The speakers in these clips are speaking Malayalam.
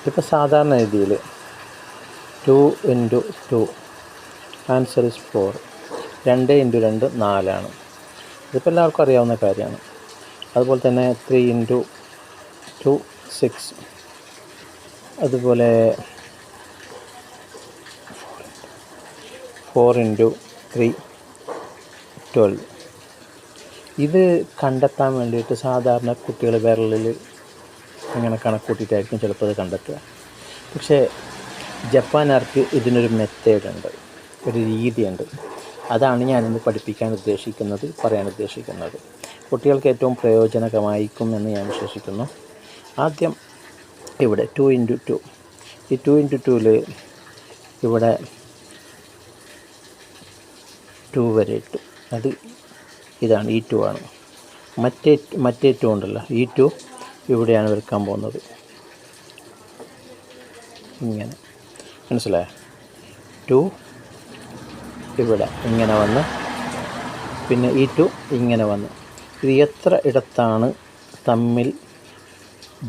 ഇപ്പോൾ സാധാരണ രീതിയിൽ 2 × 2 ആൻസർ ഇസ് 4. 2 × 2 4 ഇതിപ്പോൾ എല്ലാവർക്കും അറിയാവുന്ന കാര്യമാണ്. അതുപോലെ തന്നെ 3 × 2 6. അതുപോലെ 4 × 3 12. ഇത് കണ്ടെത്താൻ വേണ്ടിയിട്ട് സാധാരണ കുട്ടികൾ വിരലിൽ അങ്ങനെ കണക്കൂട്ടിയിട്ടായിരിക്കും ചിലപ്പോൾ അത് കണ്ടെത്തുക. പക്ഷേ ജപ്പാൻകാർക്ക് ഇതിനൊരു മെത്തേഡുണ്ട്, ഒരു രീതിയുണ്ട്. അതാണ് ഞാനിന്ന് പറയാൻ ഉദ്ദേശിക്കുന്നത്. കുട്ടികൾക്ക് ഏറ്റവും പ്രയോജനകമായിരിക്കും എന്ന് ഞാൻ വിശ്വസിക്കുന്നു. ആദ്യം ഇവിടെ 2 × 2. ഈ 2 × 2ൽ ഇവിടെ 2 വരെ ഇട്ടു. അത് ഇതാണ്, ഈ 2 ആണ്. മറ്റേ 2 ഉണ്ടല്ലോ, ഈ 2 ഇവിടെയാണ് വെക്കാൻ പോകുന്നത്. ഇങ്ങനെ മനസ്സിലായോ? 2 ഇവിടെ ഇങ്ങനെ വന്ന്, പിന്നെ ഈ 2 ഇങ്ങനെ വന്ന്. ഇത് എത്ര ഇടത്താണ് തമ്മിൽ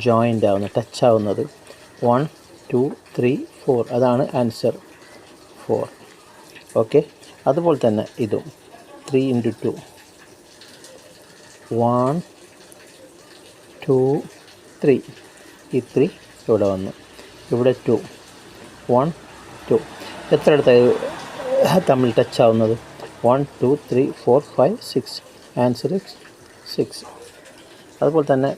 ജോയിൻ്റ് ആവുന്നത്, ടച്ച് ആവുന്നത്? 1 2 3 4. അതാണ് ആൻസർ 4. ഓക്കെ. അതുപോലെ തന്നെ ഇതും 3 × 2. 1 2 3. ഈ 3 ഇവിടെ വന്നു, ഇവിടെ 2 1 2. എത്ര ഇടത്തായി തമ്മിൽ ടച്ച് ആവുന്നത്? 1 2 3 4 5 6. ആൻസർ 6. അതുപോലെ തന്നെ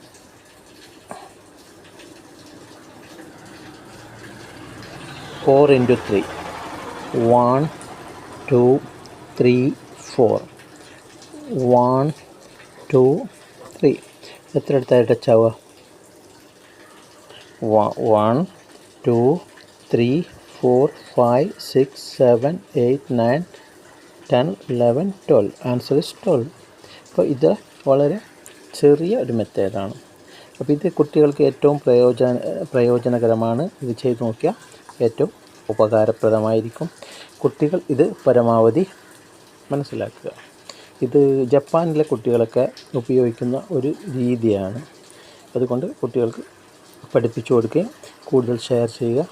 4 × 3. 1 2 3 4. 1 2 3. എത്ര ഇടത്തായി ടച്ച് ആവുക? 1 2 3 4 5 6 7 8 9 10 11 12. Answer is 12. അപ്പോൾ ഇത് വളരെ ചെറിയ ഒരു മെത്തേഡാണ്. അപ്പോൾ ഇത് കുട്ടികൾക്ക് ഏറ്റവും പ്രയോജനകരമാണ്. ഇത് ചെയ്ത് നോക്കിയാൽ ഏറ്റവും ഉപകാരപ്രദമായിരിക്കും. കുട്ടികൾ ഇത് പരമാവധി മനസ്സിലാക്കുക. ഇത് ജപ്പാനിലെ കുട്ടികളൊക്കെ ഉപയോഗിക്കുന്ന ഒരു രീതിയാണ്. അതുകൊണ്ട് കുട്ടികൾക്ക് പഠിപ്പിച്ചു കൊടുക്കുകയും കൂടുതൽ ഷെയർ ചെയ്യുക.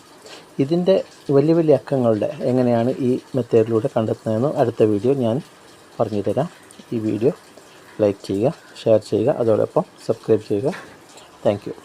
ഇതിൻ്റെ വലിയ വലിയ അക്കങ്ങളുടെ എങ്ങനെയാണ് ഈ മെത്തേഡിലൂടെ കണ്ടെത്തുന്നതെന്ന് അടുത്ത വീഡിയോ ഞാൻ പറഞ്ഞു തരാം. ഈ വീഡിയോ ലൈക്ക് ചെയ്യുക, ഷെയർ ചെയ്യുക, അതോടൊപ്പം സബ്സ്ക്രൈബ് ചെയ്യുക. Thank you.